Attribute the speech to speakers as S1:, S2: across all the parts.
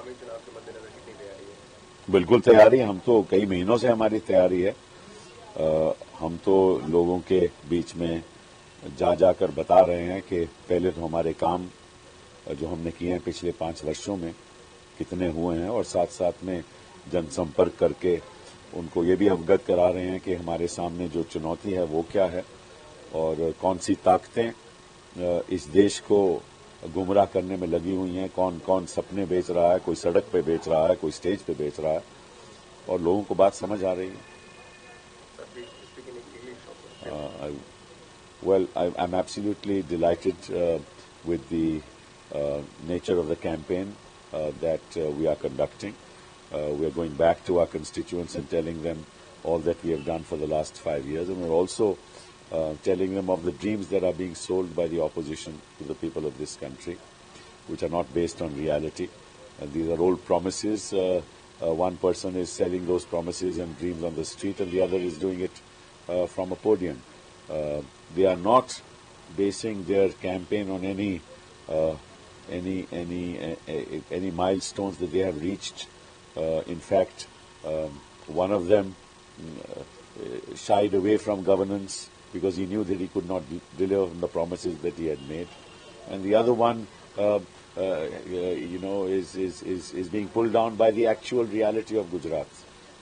S1: आगामी चुनाव के मद्देनजर कितनी तैयारी है?
S2: बिल्कुल तैयारी है। हम तो कई महीनों से हमारी तैयारी है। हम तो लोगों के बीच में जाकर बता रहे हैं कि पहले तो हमारे काम जो हमने किए हैं पिछले 5 वर्षों में कितने हुए हैं, और साथ साथ में जनसंपर्क करके उनको ये भी अवगत करा रहे हैं कि हमारे सामने जो चुनौती है वो क्या है और कौन सी ताकतें इस देश को गुमराह करने में लगी हुई हैं, कौन कौन सपने बेच रहा है, कोई सड़क पे बेच रहा है, कोई स्टेज पे बेच रहा है, और लोगों को बात समझ आ रही है। Well, I'm absolutely delighted with the nature of the campaign that we are conducting. We are going back to our constituents and telling them all that we have done for the last 5 years, and we're also telling them of the dreams that are being sold by the opposition to the people of this country, which are not based on reality. And these are old promises. One person is selling those promises and dreams on the street, and the other is doing it from a podium. They are not basing their campaign on any milestones that they have reached. In fact, one of them shied away from governance because he knew that he could not deliver on the promises that he had made, and the other one, is being pulled down by the actual reality of Gujarat,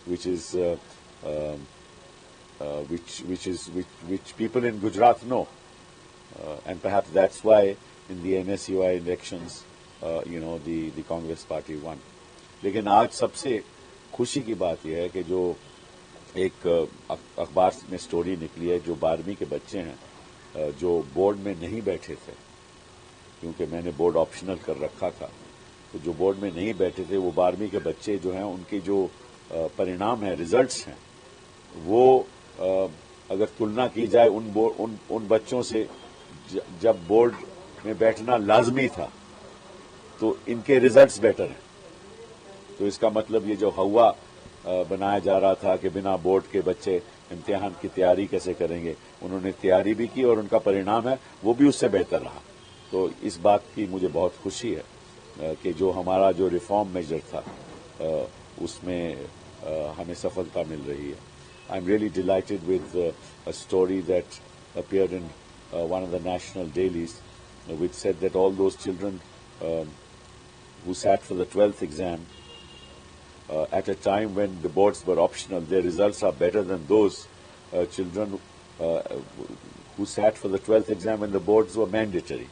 S2: which people in Gujarat know, and perhaps that's why in the NSUI elections, the Congress party won. लेकिन आज सबसे खुशी की बात यह है कि जो एक अखबार में स्टोरी निकली है, जो 12वीं के बच्चे हैं जो बोर्ड में नहीं बैठे थे, क्योंकि मैंने बोर्ड ऑप्शनल कर रखा था, तो जो बोर्ड में नहीं बैठे थे वो 12वीं के बच्चे जो हैं, उनके जो परिणाम है, रिजल्ट्स हैं, वो अगर तुलना की जाए उन बच्चों से जब बोर्ड में बैठना लाजमी था, तो इनके रिजल्ट्स बेटर हैं। तो इसका मतलब ये जो हवा बनाया जा रहा था कि बिना बोर्ड के बच्चे इम्तिहान की तैयारी कैसे करेंगे, उन्होंने तैयारी भी की और उनका परिणाम है वो भी उससे बेहतर रहा। तो इस बात की मुझे बहुत खुशी है कि जो हमारा जो रिफॉर्म मेजर था उसमें हमें सफलता मिल रही है। I am really dilated with a story that appeared in one of the national dailies, which said that all those children who sat for the 12th exam at a time when the boards were optional, their results are better than those children who sat for the 12th exam when the boards were mandatory.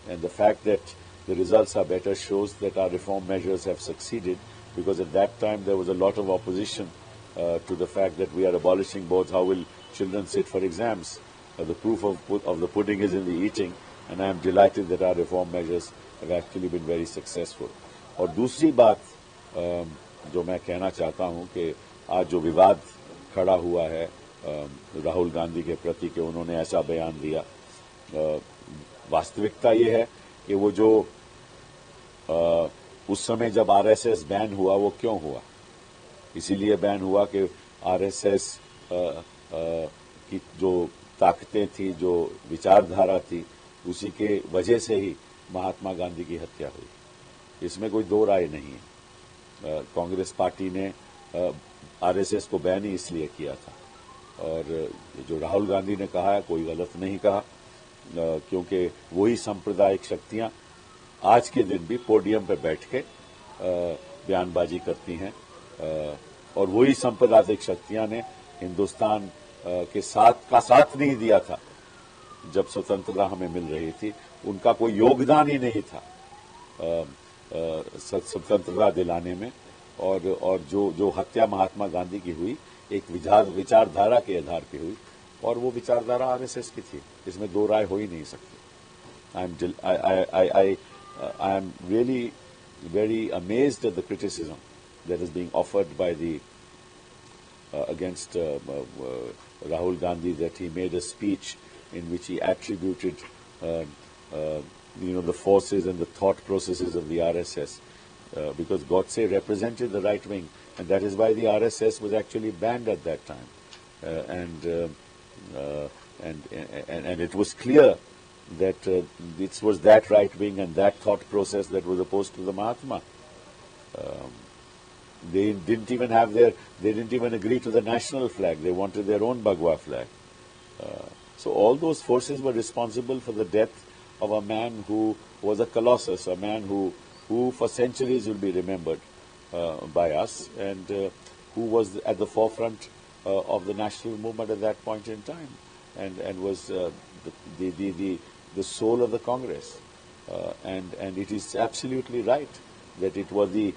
S2: And the fact that the results are better shows that our reform measures have succeeded, because at that time there was a lot of opposition to the fact that we are abolishing boards. How will children sit for exams? The proof of the pudding is in the eating, and I am delighted that our reform measures have actually been very successful. और दूसरी बात जो मैं कहना चाहता हूं कि आज जो विवाद खड़ा हुआ है राहुल गांधी के प्रति कि उन्होंने ऐसा बयान दिया, वास्तविकता ये है कि वो जो उस समय जब आरएसएस बैन हुआ, वो क्यों हुआ? इसीलिए बैन हुआ कि आरएसएस की जो ताकतें थी, जो विचारधारा थी, उसी के वजह से ही महात्मा गांधी की हत्या हुई। इसमें कोई दो राय नहीं है। कांग्रेस पार्टी ने आरएसएस को बैन ही इसलिए किया था, और जो राहुल गांधी ने कहा है कोई गलत नहीं कहा, क्योंकि वही सांप्रदायिक शक्तियां आज के दिन भी पोडियम पर बैठ के बयानबाजी करती हैं, और वही सांप्रदायिक शक्तियां ने हिंदुस्तान के साथ नहीं दिया था जब स्वतंत्रता हमें मिल रही थी। उनका कोई योगदान ही नहीं था स्वतंत्रता दिलाने में, और जो हत्या महात्मा गांधी की हुई एक विचारधारा के आधार पे हुई, और वो विचारधारा आरएसएस की थी। इसमें दो राय हो ही नहीं सकती। I am really very amazed at the criticism that is being offered by against Rahul Gandhi, that he made a speech in which he attributed the forces and the thought processes of the RSS, because Godse represented the right wing, and that is why the RSS was actually banned at that time, and it was clear that it was that right wing and that thought process that was opposed to the Mahatma. They didn't even agree to the national flag. They wanted their own Bagua flag. So all those forces were responsible for the death of a man who was a colossus, a man who for centuries will be remembered by us, and who was at the forefront of the national movement at that point in time, and was the soul of the Congress. And it is absolutely right that it was the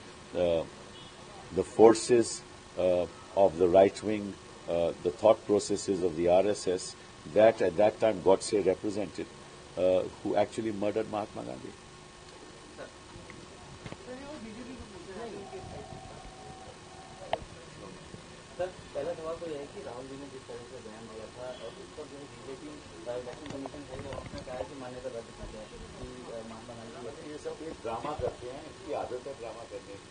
S2: forces of the right wing, the thought processes of the RSS that at that time Godse represented, who actually murdered Mahatma Gandhi.
S3: Sir पहला सवाल तो यह है कि राहुल जी ने जिस तरह से बयान दिया था और उस पर जो बीजेपी इलेक्शन कमीशन है उसने कहा है कि मान्यता रद्द कर दिया कि महात्मा गांधी
S2: ये सब एक ड्रामा करते हैं, इसकी आदत है ड्रामा करने की।